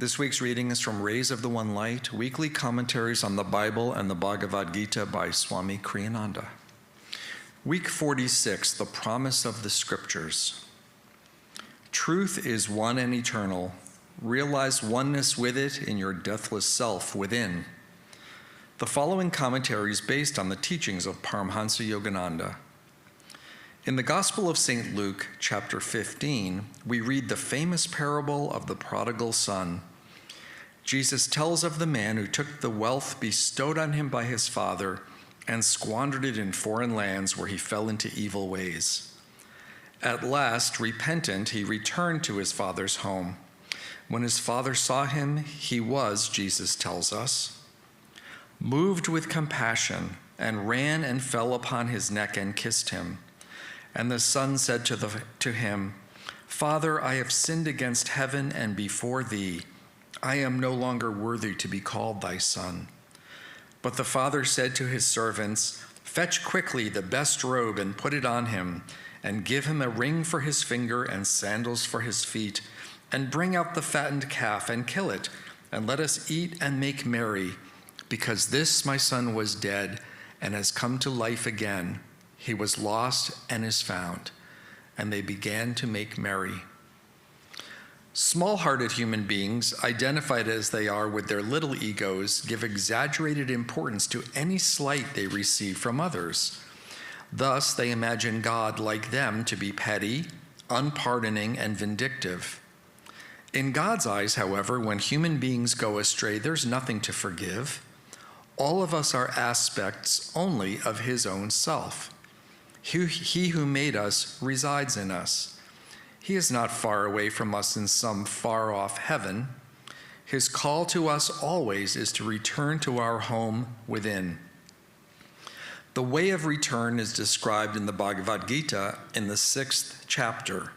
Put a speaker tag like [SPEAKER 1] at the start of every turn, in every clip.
[SPEAKER 1] This week's reading is from Rays of the One Light, Weekly Commentaries on the Bible and the Bhagavad Gita by Swami Kriyananda. Week 46, The Promise of the Scriptures. Truth is one and eternal. Realize oneness with it in your deathless self within. The following commentary is based on the teachings of Paramhansa Yogananda. In the Gospel of St. Luke, chapter 15, we read the famous parable of the prodigal son. Jesus tells of the man who took the wealth bestowed on him by his father and squandered it in foreign lands where he fell into evil ways. At last, repentant, he returned to his father's home. When his father saw him, he was, Jesus tells us, moved with compassion, and ran and fell upon his neck and kissed him. And the son said to him, Father, I have sinned against heaven and before thee. I am no longer worthy to be called thy son. But the father said to his servants, Fetch quickly the best robe and put it on him, and give him a ring for his finger and sandals for his feet, and bring out the fattened calf and kill it, and let us eat and make merry, because this my son was dead and has come to life again. He was lost and is found. And they began to make merry. Small-hearted human beings, identified as they are with their little egos, give exaggerated importance to any slight they receive from others. Thus, they imagine God, like them, to be petty, unpardoning, and vindictive. In God's eyes, however, when human beings go astray, there's nothing to forgive. All of us are aspects only of his own self. He who made us resides in us. He is not far away from us in some far-off heaven. His call to us always is to return to our home within. The way of return is described in the Bhagavad Gita in the 6th chapter.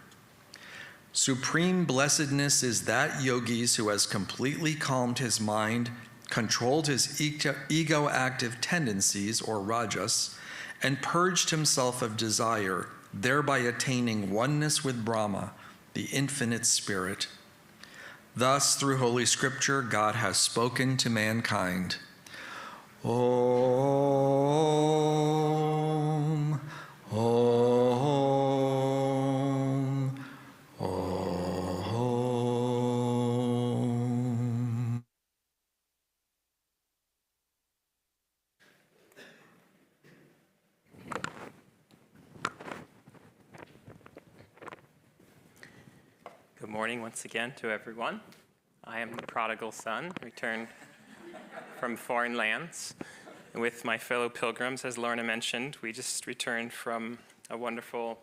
[SPEAKER 1] Supreme blessedness is that yogis who has completely calmed his mind, controlled his ego-active tendencies, or rajas, and purged himself of desire, thereby attaining oneness with Brahma, the infinite spirit. Thus, through Holy Scripture, God has spoken to mankind. Om, Om, Om.
[SPEAKER 2] Good morning once again to everyone. I am the prodigal son, returned from foreign lands. And with my fellow pilgrims, as Lorna mentioned, we just returned from a wonderful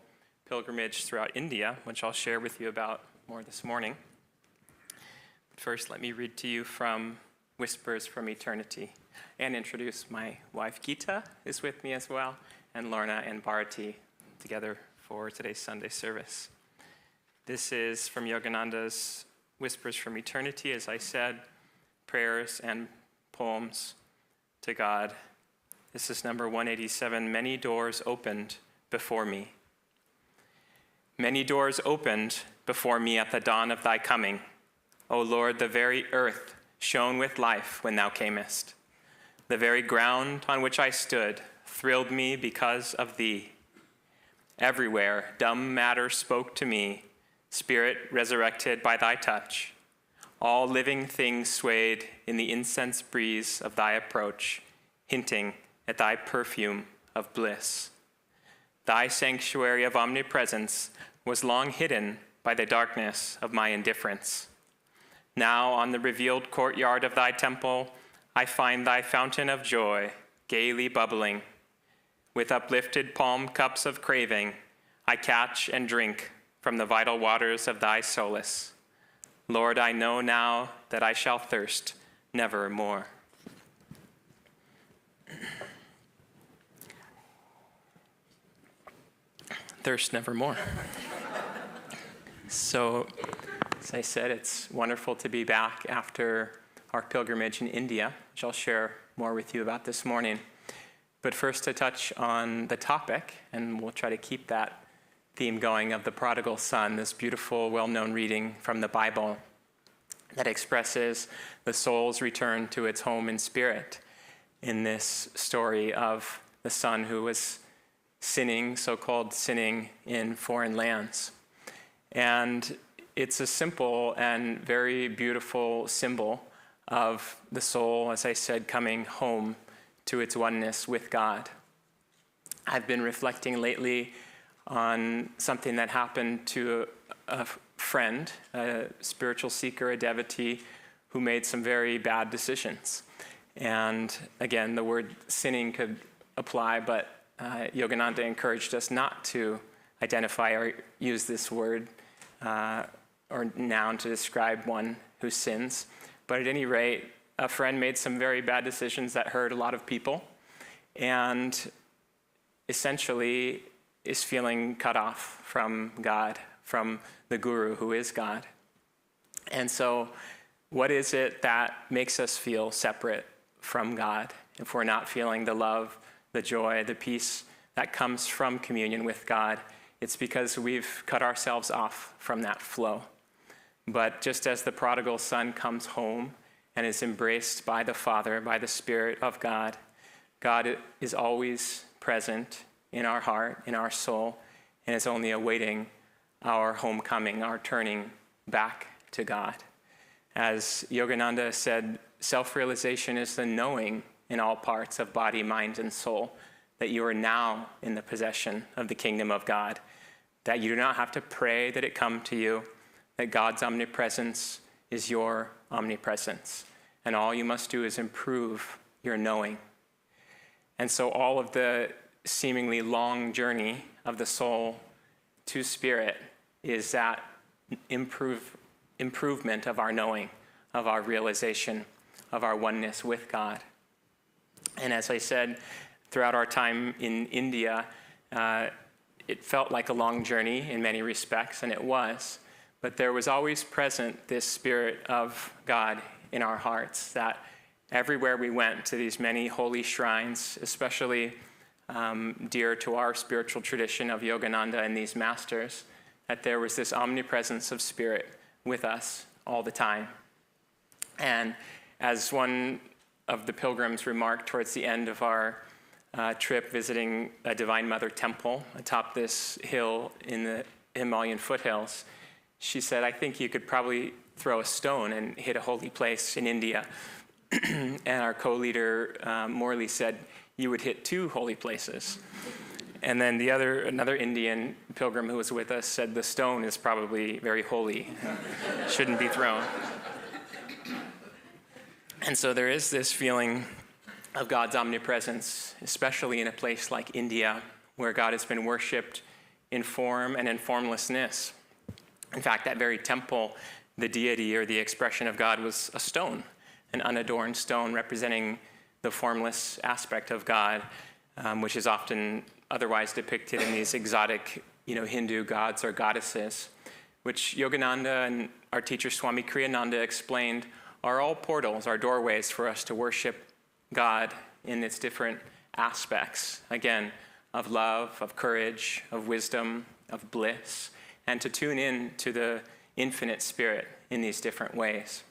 [SPEAKER 2] pilgrimage throughout India, which I'll share with you about more this morning. But first, let me read to you from Whispers from Eternity and introduce my wife, Gita, is with me as well, and Lorna and Bharati together for today's Sunday service. This is from Yogananda's Whispers from Eternity, as I said, prayers and poems to God. This is number 187, Many Doors Opened Before Me. Many doors opened before me at the dawn of thy coming. O Lord, the very earth shone with life when thou camest. The very ground on which I stood thrilled me because of thee. Everywhere dumb matter spoke to me, spirit resurrected by thy touch. All living things swayed in the incense breeze of thy approach, hinting at thy perfume of bliss. Thy sanctuary of omnipresence was long hidden by the darkness of my indifference. Now on the revealed courtyard of thy temple, I find thy fountain of joy gaily bubbling. With uplifted palm cups of craving, I catch and drink from the vital waters of thy solace. Lord, I know now that I shall thirst never more. Thirst never more. So, as I said, it's wonderful to be back after our pilgrimage in India, which I'll share more with you about this morning. But first to touch on the topic, and we'll try to keep that theme going, of the prodigal son, this beautiful, well-known reading from the Bible. that expresses the soul's return to its home in spirit in this story of the son who was sinning, so-called sinning, in foreign lands. And it's a simple and very beautiful symbol of the soul, as I said, coming home to its oneness with God. I've been reflecting lately on something that happened to a friend, a spiritual seeker, a devotee, who made some very bad decisions. And again, the word sinning could apply, but Yogananda encouraged us not to identify or use this word or noun to describe one who sins. But at any rate, a friend made some very bad decisions that hurt a lot of people, and essentially is feeling cut off from God, from the Guru who is God. And so what is it that makes us feel separate from God if we're not feeling the love, the joy, the peace that comes from communion with God? It's because we've cut ourselves off from that flow. But just as the prodigal son comes home and is embraced by the Father, by the Spirit of God, God is always present in our heart, in our soul, and is only awaiting our homecoming, our turning back to God. As Yogananda said, self-realization is the knowing in all parts of body, mind, and soul that you are now in the possession of the kingdom of God, that you do not have to pray that it come to you, that God's omnipresence is your omnipresence, and all you must do is improve your knowing. And so all of the seemingly long journey of the soul to spirit is that improvement of our knowing, of our realization, of our oneness with God. And as I said, throughout our time in India, it felt like a long journey in many respects, and it was. But there was always present this Spirit of God in our hearts, that everywhere we went to these many holy shrines, especially dear to our spiritual tradition of Yogananda and these masters, that there was this omnipresence of Spirit with us all the time. And as one of the pilgrims remarked towards the end of our trip visiting a Divine Mother temple atop this hill in the Himalayan foothills, she said, "I think you could probably throw a stone and hit a holy place in India." And our co-leader, Morley, said, "You would hit 2 holy places." And then another Indian pilgrim who was with us said, "The stone is probably very holy, shouldn't be thrown." And so there is this feeling of God's omnipresence, especially in a place like India, where God has been worshipped in form and in formlessness. In fact, that very temple, the deity or the expression of God was a stone, an unadorned stone representing the formless aspect of God, which is often otherwise depicted in these exotic, Hindu gods or goddesses, which Yogananda and our teacher Swami Kriyananda explained are all portals, are doorways for us to worship God in its different aspects, again, of love, of courage, of wisdom, of bliss, and to tune in to the infinite Spirit in these different ways.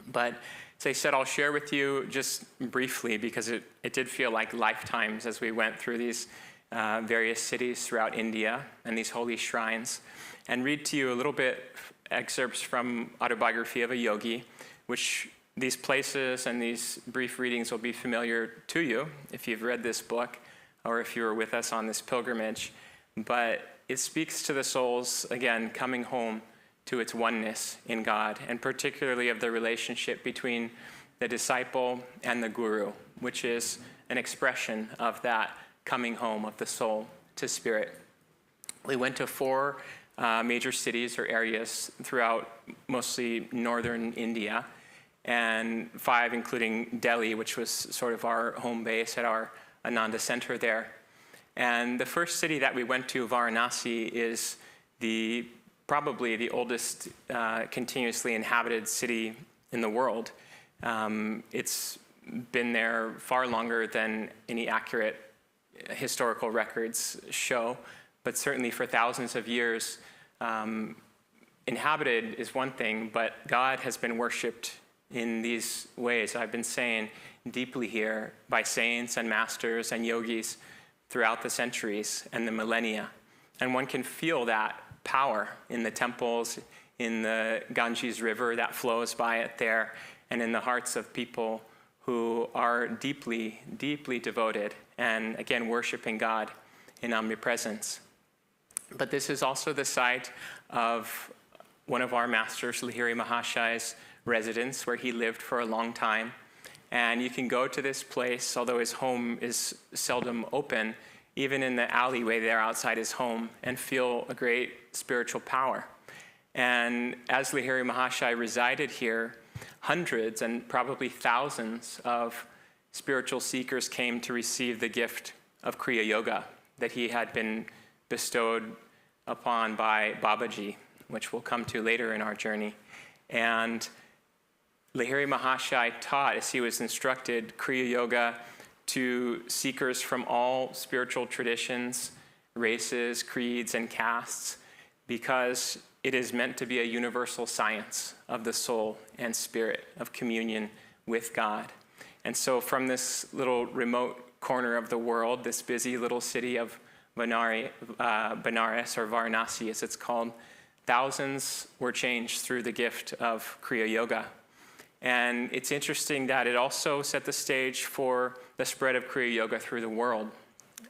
[SPEAKER 2] But as I said, I'll share with you just briefly, because it did feel like lifetimes as we went through these various cities throughout India and these holy shrines, and read to you a little bit excerpts from Autobiography of a Yogi, which these places and these brief readings will be familiar to you if you've read this book or if you were with us on this pilgrimage. But it speaks to the soul's, again, coming home to its oneness in God, and particularly of the relationship between the disciple and the guru, which is an expression of that coming home of the soul to spirit. We went to 4 major cities or areas throughout mostly northern India, and 5 including Delhi, which was sort of our home base at our Ananda Center there. And the first city that we went to, Varanasi, is probably the oldest continuously inhabited city in the world. It's been there far longer than any accurate historical records show, but certainly for thousands of years, inhabited is one thing, but God has been worshipped in these ways I've been saying deeply here by saints and masters and yogis throughout the centuries and the millennia. And one can feel that power in the temples, in the Ganges River that flows by it there, and in the hearts of people who are deeply, deeply devoted and, again, worshiping God in omnipresence. But this is also the site of one of our masters, Lahiri Mahashai's residence, where he lived for a long time. And you can go to this place, although his home is seldom open, even in the alleyway there outside his home, and feel a great spiritual power. And as Lahiri Mahashai resided here, hundreds and probably thousands of spiritual seekers came to receive the gift of Kriya Yoga that he had been bestowed upon by Babaji, which we'll come to later in our journey. And Lahiri Mahashai taught, as he was instructed, Kriya Yoga to seekers from all spiritual traditions, races, creeds, and castes, because it is meant to be a universal science of the soul and spirit, of communion with God. And so from this little remote corner of the world, this busy little city of Benares, or Varanasi as it's called, thousands were changed through the gift of Kriya Yoga. And it's interesting that it also set the stage for the spread of Kriya Yoga through the world,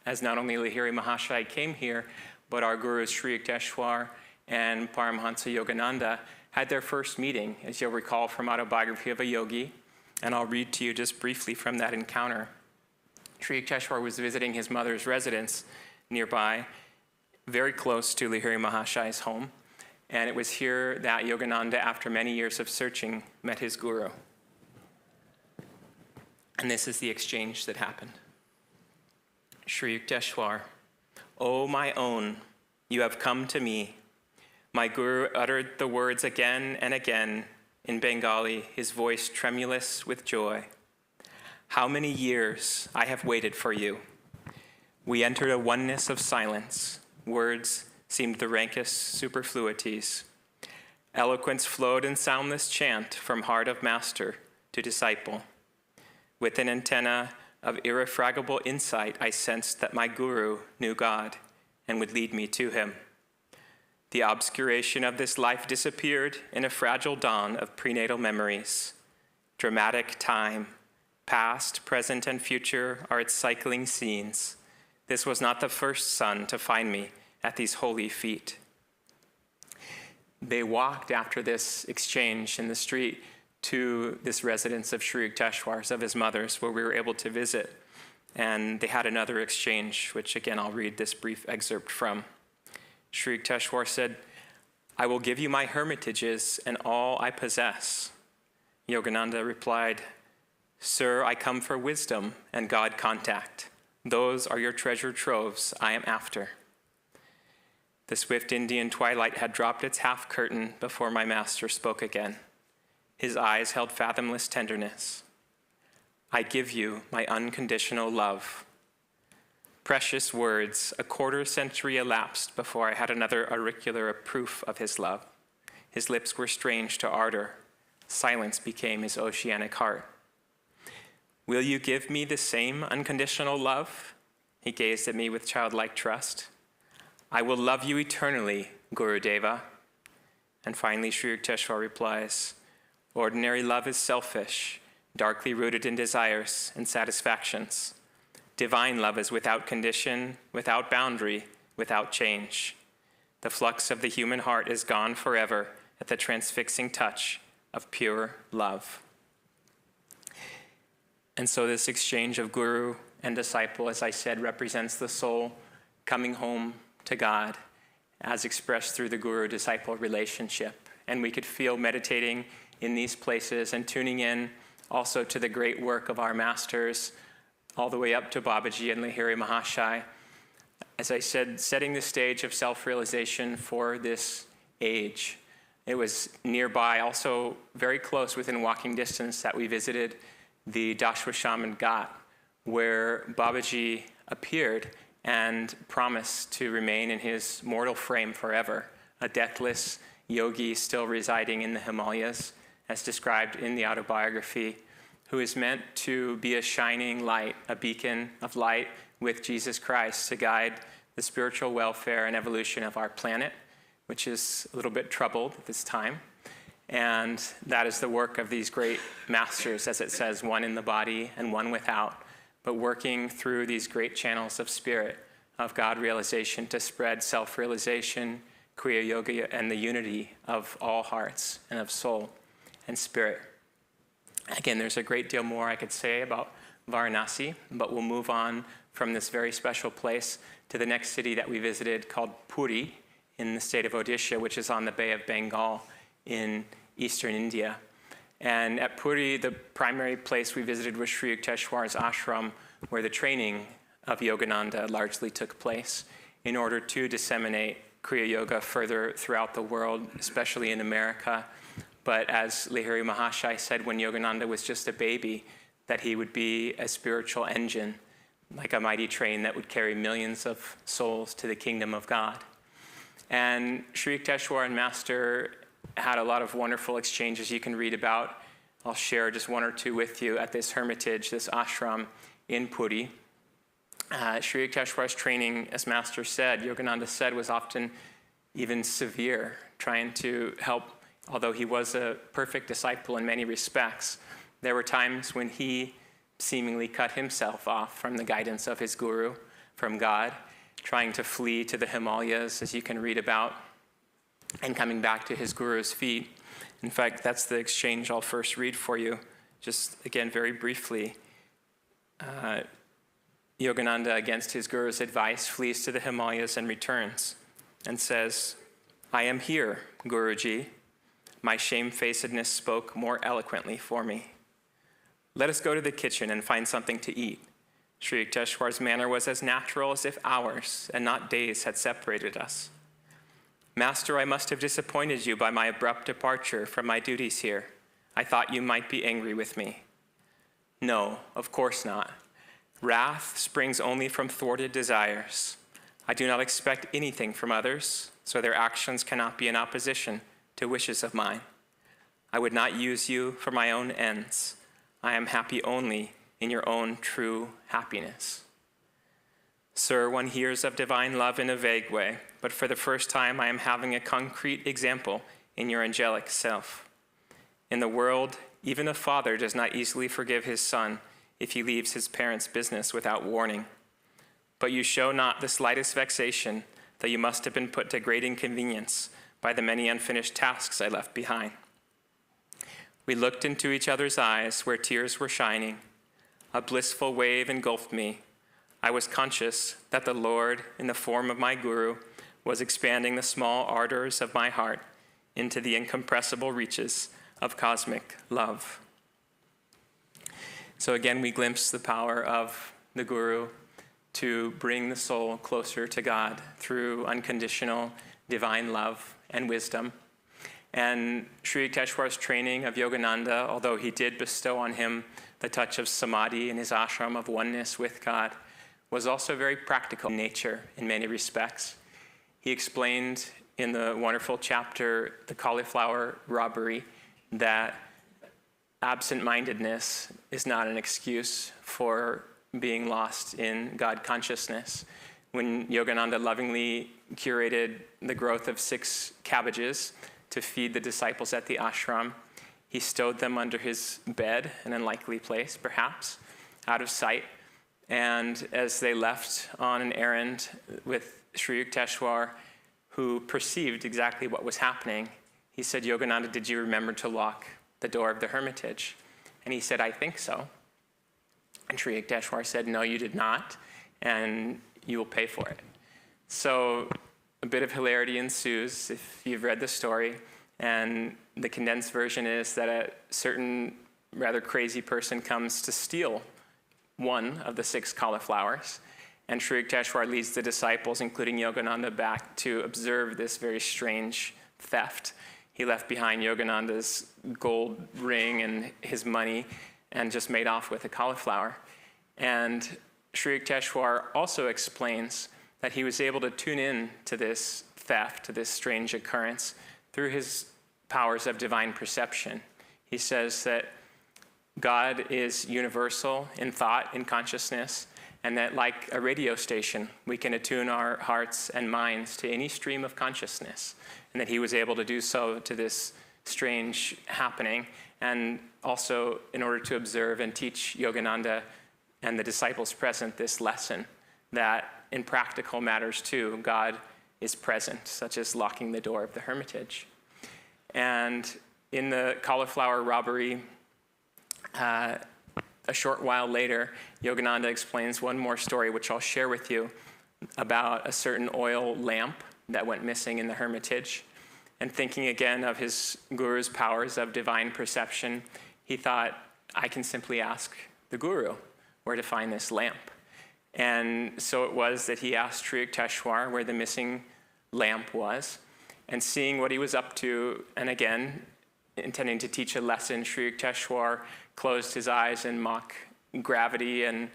[SPEAKER 2] as not only Lahiri Mahashai came here, but our gurus Sri Yukteswar and Paramahansa Yogananda had their first meeting, as you'll recall from Autobiography of a Yogi. And I'll read to you just briefly from that encounter. Sri Yukteswar was visiting his mother's residence nearby, very close to Lahiri Mahashai's home. And it was here that Yogananda, after many years of searching, met his guru. And this is the exchange that happened. Sri Yukteswar, "O my own, you have come to me." My guru uttered the words again and again in Bengali, his voice tremulous with joy. "How many years I have waited for you." We entered a oneness of silence. Words seemed the rankest superfluities. Eloquence flowed in soundless chant from heart of master to disciple. With an antenna of irrefragable insight, I sensed that my guru knew God and would lead me to him. The obscuration of this life disappeared in a fragile dawn of prenatal memories. Dramatic time, past, present, and future are its cycling scenes. This was not the first son to find me at these holy feet. They walked after this exchange in the street to this residence of Sri Yukteswar's, of his mother's, where we were able to visit. And they had another exchange, which again I'll read this brief excerpt from. Sri Yukteswar said, "I will give you my hermitages and all I possess." Yogananda replied, "Sir, I come for wisdom and God contact. Those are your treasure troves I am after." The swift Indian twilight had dropped its half curtain before my master spoke again. His eyes held fathomless tenderness. "I give you my unconditional love." Precious words, a quarter century elapsed before I had another auricular proof of his love. His lips were strange to ardor. Silence became his oceanic heart. "Will you give me the same unconditional love?" He gazed at me with childlike trust. "I will love you eternally, Gurudeva." And finally, Sri Yukteswar replies, "Ordinary love is selfish, darkly rooted in desires and satisfactions. Divine love is without condition, without boundary, without change. The flux of the human heart is gone forever at the transfixing touch of pure love." And so this exchange of guru and disciple, as I said, represents the soul coming home to God as expressed through the guru-disciple relationship. And we could feel meditating in these places and tuning in also to the great work of our masters, all the way up to Babaji and Lahiri Mahashai. As I said, setting the stage of self-realization for this age. It was nearby, also very close within walking distance, that we visited the Dashwashaman Ghat, where Babaji appeared and promised to remain in his mortal frame forever, a deathless, yogi still residing in the Himalayas, as described in the autobiography, who is meant to be a shining light, a beacon of light with Jesus Christ to guide the spiritual welfare and evolution of our planet, which is a little bit troubled at this time. And that is the work of these great masters, as it says, one in the body and one without, but working through these great channels of spirit, of God realization to spread self-realization, Kriya Yoga, and the unity of all hearts and of soul and spirit. Again, there's a great deal more I could say about Varanasi, but we'll move on from this very special place to the next city that we visited called Puri in the state of Odisha, which is on the Bay of Bengal in eastern India. And at Puri, the primary place we visited was Sri Yukteswar's ashram, where the training of Yogananda largely took place in order to disseminate Kriya Yoga further throughout the world, especially in America. But as Lahiri Mahashai said when Yogananda was just a baby, that he would be a spiritual engine, like a mighty train that would carry millions of souls to the kingdom of God. And Sri Yukteswar and Master had a lot of wonderful exchanges you can read about. I'll share just one or two with you at this hermitage, this ashram in Puri. Sri Yukteswar's training, as Master said, Yogananda said, was often even severe, trying to help. Although he was a perfect disciple in many respects, there were times when he seemingly cut himself off from the guidance of his guru, from God, trying to flee to the Himalayas, as you can read about, and coming back to his guru's feet. In fact, that's the exchange I'll first read for you, just again very briefly. Yogananda, against his guru's advice, flees to the Himalayas and returns and says, "I am here, Guruji. My shamefacedness spoke more eloquently for me. Let us go to the kitchen and find something to eat." Sri Yukteswar's manner was as natural as if hours and not days had separated us. "Master, I must have disappointed you by my abrupt departure from my duties here. I thought you might be angry with me." "No, of course not. Wrath springs only from thwarted desires. I do not expect anything from others, so their actions cannot be in opposition to wishes of mine. I would not use you for my own ends. I am happy only in your own true happiness." Sir, one hears of divine love in a vague way, but for the first time I am having a concrete example in your angelic self. In the world, even a father does not easily forgive his son if he leaves his parents' business without warning. But you show not the slightest vexation, though you must have been put to great inconvenience by the many unfinished tasks I left behind. We looked into each other's eyes where tears were shining. A blissful wave engulfed me. I was conscious that the Lord, in the form of my guru, was expanding the small ardors of my heart into the incompressible reaches of cosmic love. So again, we glimpse the power of the guru to bring the soul closer to God through unconditional divine love and wisdom. And Sri Yukteswar's training of Yogananda, although he did bestow on him the touch of samadhi in his ashram of oneness with God, was also very practical in nature in many respects. He explained in the wonderful chapter, The Cauliflower Robbery, that absent-mindedness is not an excuse for being lost in God consciousness. When Yogananda lovingly curated the growth of 6 cabbages to feed the disciples at the ashram, he stowed them under his bed, an unlikely place perhaps, out of sight. And as they left on an errand with Sri Yukteswar, who perceived exactly what was happening, he said, "Yogananda, did you remember to lock the door of the hermitage?" And he said, "I think so." And Sri Yukteswar said, "No, you did not, and you will pay for it." So a bit of hilarity ensues if you've read the story, and the condensed version is that a certain rather crazy person comes to steal one of the 6 cauliflowers, and Sri Yukteswar leads the disciples, including Yogananda, back to observe this very strange theft. He left behind Yogananda's gold ring and his money and just made off with a cauliflower. And Sri Yukteswar also explains that he was able to tune in to this theft, to this strange occurrence, through his powers of divine perception. He says that God is universal in thought, in consciousness, and that like a radio station, we can attune our hearts and minds to any stream of consciousness, and that he was able to do so to this strange happening, and also in order to observe and teach Yogananda and the disciples present this lesson, that in practical matters too, God is present, such as locking the door of the hermitage. And in the cauliflower robbery, a short while later, Yogananda explains one more story, which I'll share with you, about a certain oil lamp that went missing in the hermitage. And thinking again of his guru's powers of divine perception, he thought, I can simply ask the guru where to find this lamp. And so it was that he asked Sri Yukteswar where the missing lamp was. And seeing what he was up to, and again, intending to teach a lesson, Sri Yukteswar closed his eyes in mock gravity and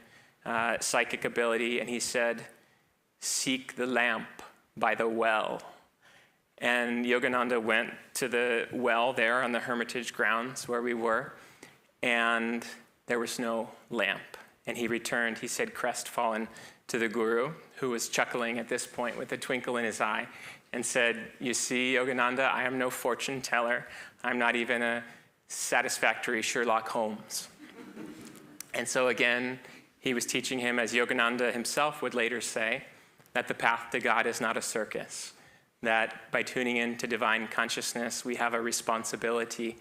[SPEAKER 2] psychic ability, and he said, "Seek the lamp by the well." And Yogananda went to the well there on the hermitage grounds where we were, and there was no lamp. And he returned, he said, crestfallen, to the guru, who was chuckling at this point with a twinkle in his eye, and said, "You see, Yogananda, I am no fortune teller. I'm not even a satisfactory Sherlock Holmes." And so again, he was teaching him, as Yogananda himself would later say, that the path to God is not a circus, that by tuning into divine consciousness, we have a responsibility,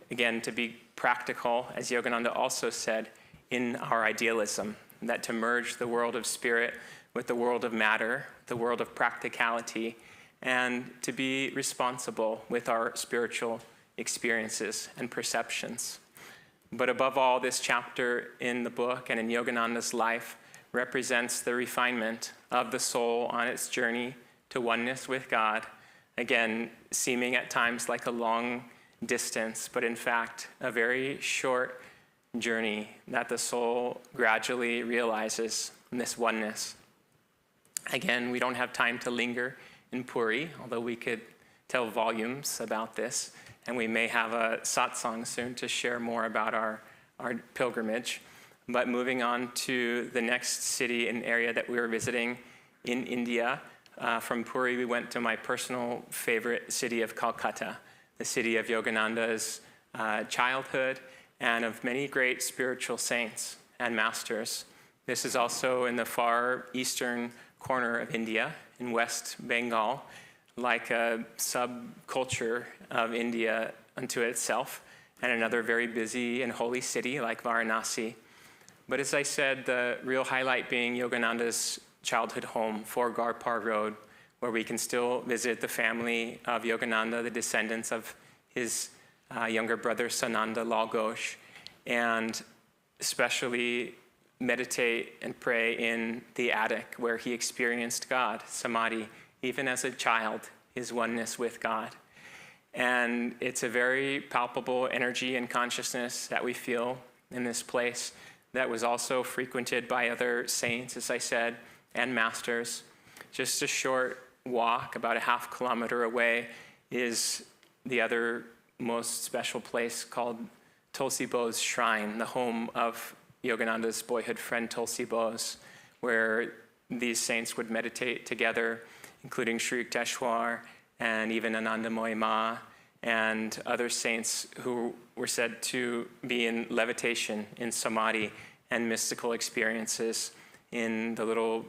[SPEAKER 2] again, to be practical, as Yogananda also said, in our idealism, that to merge the world of spirit with the world of matter, the world of practicality, and to be responsible with our spiritual experiences and perceptions. But above all, this chapter in the book and in Yogananda's life represents the refinement of the soul on its journey to oneness with God, again, seeming at times like a long distance, but in fact, a very short journey that the soul gradually realizes in this oneness. Again, we don't have time to linger in Puri, although we could tell volumes about this, and we may have a satsang soon to share more about our pilgrimage. But moving on to the next city and area that we were visiting in India, from Puri we went to my personal favorite city of Calcutta, the city of Yogananda's childhood and of many great spiritual saints and masters. This is also in the far eastern corner of India, in West Bengal, like a subculture of India unto itself, and another very busy and holy city like Varanasi. But as I said, the real highlight being Yogananda's childhood home, 4 Garpar Road, where we can still visit the family of Yogananda, the descendants of his younger brother Sananda Lal Ghosh, and especially meditate and pray in the attic where he experienced God, samadhi, even as a child, his oneness with God. And it's a very palpable energy and consciousness that we feel in this place that was also frequented by other saints, as I said, and masters. Just a short walk, about a half kilometer away, is the other most special place called Tulsi Bose Shrine, the home of Yogananda's boyhood friend Tulsi Bose, where these saints would meditate together, including Sri Yukteswar and even Anandamoyi Ma and other saints who were said to be in levitation, in samadhi, and mystical experiences in the little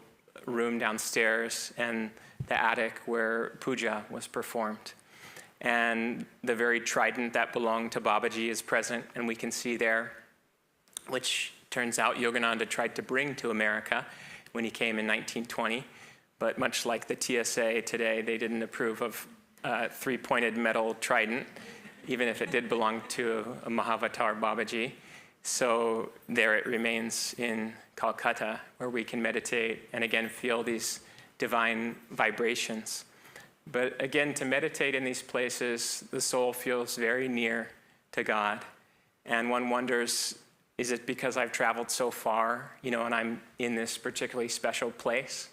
[SPEAKER 2] room downstairs and the attic where puja was performed. And the very trident that belonged to Babaji is present, and we can see there, which turns out Yogananda tried to bring to America when he came in 1920. But much like the TSA today, they didn't approve of a 3-pointed metal trident, even if it did belong to a Mahavatar Babaji. So there it remains in Calcutta, where we can meditate and again feel these divine vibrations. But again, to meditate in these places, the soul feels very near to God. And one wonders, is it because I've traveled so far, and I'm in this particularly special place?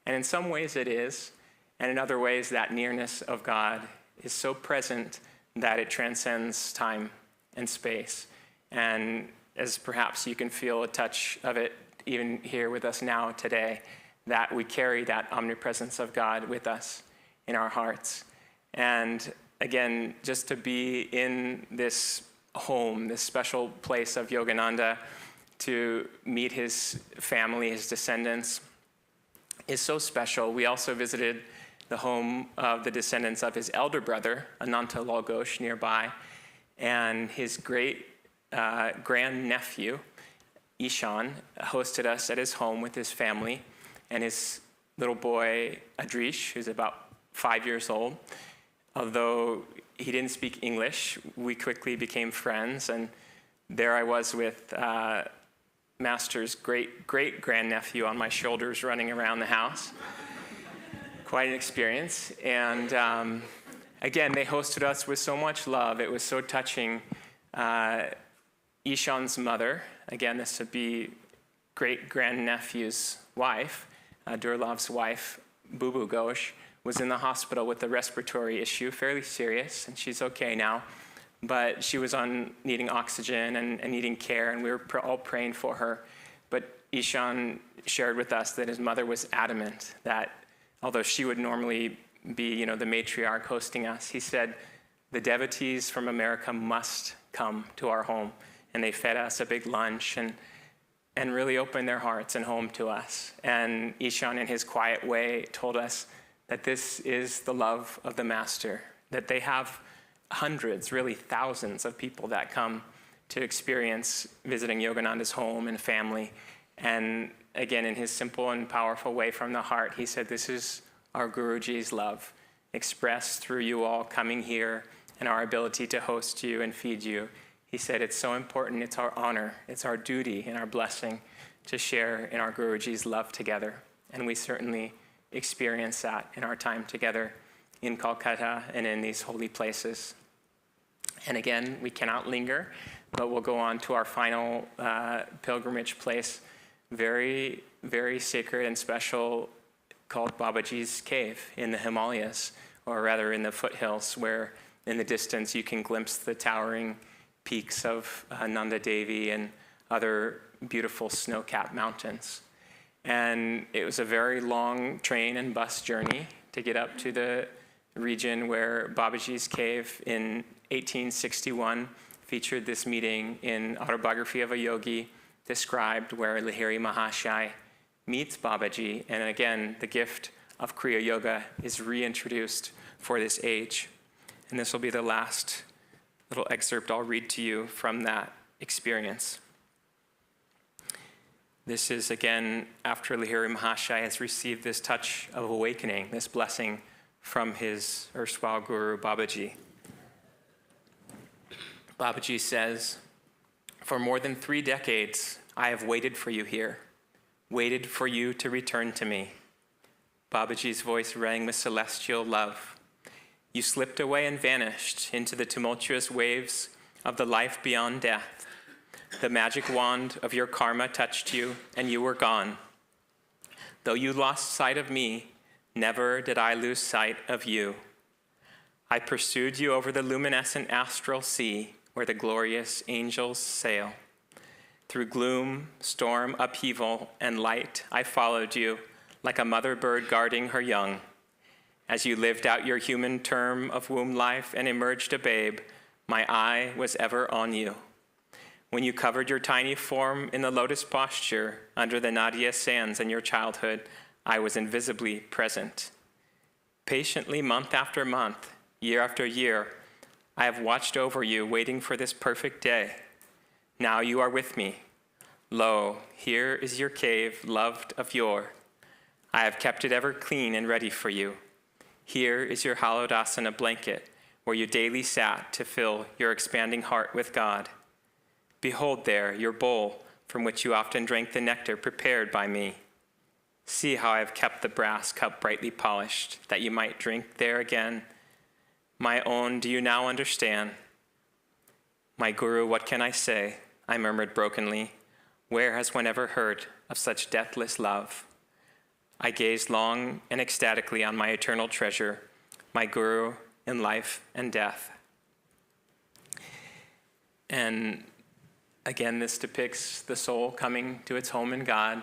[SPEAKER 2] And in some ways it is. And in other ways, that nearness of God is so present that it transcends time and space. And as perhaps you can feel a touch of it even here with us now today, that we carry that omnipresence of God with us in our hearts. And again, just to be in this home, this special place of Yogananda, to meet his family, his descendants, is so special. We also visited the home of the descendants of his elder brother, Ananta Lal Ghosh, nearby, and his great grandnephew, Ishan, hosted us at his home with his family, and his little boy, Adrish, who's about 5 years old. Although he didn't speak English, we quickly became friends, and there I was with Master's great-great-grandnephew on my shoulders running around the house. Quite an experience. And again, they hosted us with so much love. It was so touching. Ishan's mother, again, this would be great-grandnephew's wife, Durlav's wife, Bubu Ghosh, was in the hospital with a respiratory issue, fairly serious, and she's okay now. But she was needing oxygen and needing care, and we were all praying for her. But Ishan shared with us that his mother was adamant that although she would normally be, the matriarch hosting us, he said, the devotees from America must come to our home. And they fed us a big lunch and really opened their hearts and home to us. And Ishan, in his quiet way, told us that this is the love of the Master, that they have hundreds, really thousands of people that come to experience visiting Yogananda's home and family. And again, in his simple and powerful way from the heart, he said, this is our Guruji's love, expressed through you all coming here and our ability to host you and feed you. He said, it's so important, it's our honor, it's our duty and our blessing to share in our Guruji's love together. And we certainly experience that in our time together in Calcutta and in these holy places. And again, we cannot linger, but we'll go on to our final pilgrimage place, very, very sacred and special, called Babaji's Cave in the Himalayas, or rather in the foothills, where in the distance you can glimpse the towering peaks of Nanda Devi and other beautiful snow-capped mountains. And it was a very long train and bus journey to get up to the region where Babaji's Cave in 1861 featured this meeting in Autobiography of a Yogi, described where Lahiri Mahashai meets Babaji. And again, the gift of Kriya Yoga is reintroduced for this age. And this will be the last little excerpt I'll read to you from that experience. This is, again, after Lahiri Mahashai has received this touch of awakening, this blessing from his erstwhile guru, Babaji. Babaji says, for more than 3 decades, I have waited for you here, waited for you to return to me. Babaji's voice rang with celestial love. You slipped away and vanished into the tumultuous waves of the life beyond death. The magic wand of your karma touched you, and you were gone. Though you lost sight of me, never did I lose sight of you. I pursued you over the luminescent astral sea, where the glorious angels sail. Through gloom, storm, upheaval, and light, I followed you, like a mother bird guarding her young. As you lived out your human term of womb life and emerged a babe, my eye was ever on you. When you covered your tiny form in the lotus posture under the Nadia sands in your childhood, I was invisibly present. Patiently, month after month, year after year, I have watched over you, waiting for this perfect day. Now you are with me. Lo, here is your cave, loved of yore. I have kept it ever clean and ready for you. Here is your hallowed asana blanket, where you daily sat to fill your expanding heart with God. Behold there your bowl, from which you often drank the nectar prepared by me. See how I have kept the brass cup brightly polished, that you might drink there again. My own, do you now understand? My Guru, what can I say? I murmured brokenly. Where has one ever heard of such deathless love? I gazed long and ecstatically on my eternal treasure, my Guru in life and death. And again, this depicts the soul coming to its home in God,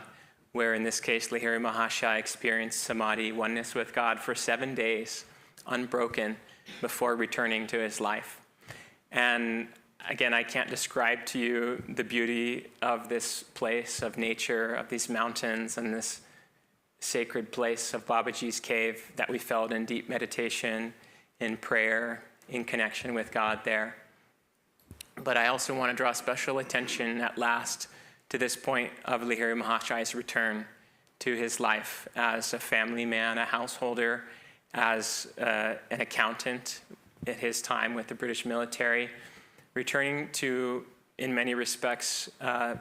[SPEAKER 2] where in this case, Lahiri Mahashaya experienced samadhi, oneness with God, for 7 days, unbroken, before returning to his life. And again, I can't describe to you the beauty of this place, of nature, of these mountains, and this sacred place of Babaji's cave that we felt in deep meditation, in prayer, in connection with God there. But I also want to draw special attention at last to this point of Lahiri Mahashaya's return to his life as a family man, a householder, as an accountant at his time with the British military, returning to, in many respects,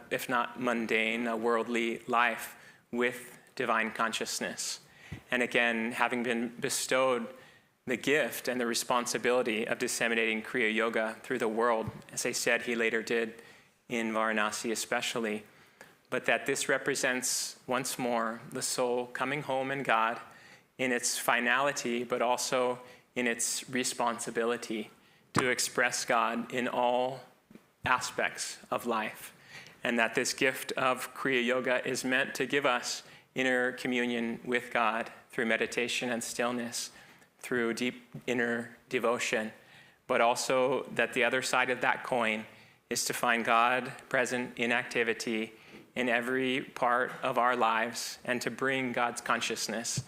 [SPEAKER 2] if not mundane, a worldly life with divine consciousness. And again, having been bestowed the gift and the responsibility of disseminating Kriya Yoga through the world, as I said he later did in Varanasi especially, but that this represents once more the soul coming home in God in its finality, but also in its responsibility to express God in all aspects of life. And that this gift of Kriya Yoga is meant to give us inner communion with God through meditation and stillness, through deep inner devotion, but also that the other side of that coin is to find God present in activity in every part of our lives, and to bring God's consciousness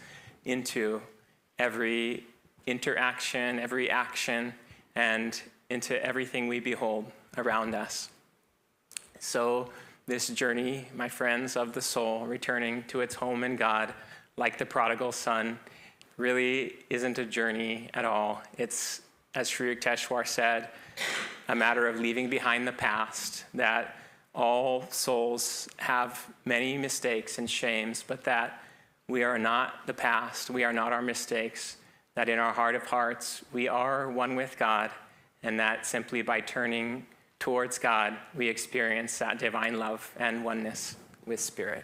[SPEAKER 2] into every interaction, every action, and into everything we behold around us. So this journey, my friends, of the soul returning to its home in God, like the prodigal son, really isn't a journey at all. It's, as Sri Yukteswar said, a matter of leaving behind the past, that all souls have many mistakes and shames, but that we are not the past, we are not our mistakes, that in our heart of hearts, we are one with God, and that simply by turning towards God, we experience that divine love and oneness with Spirit.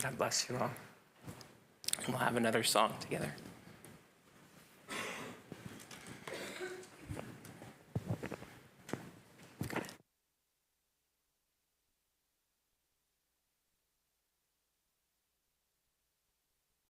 [SPEAKER 2] God bless you all. We'll have another song together.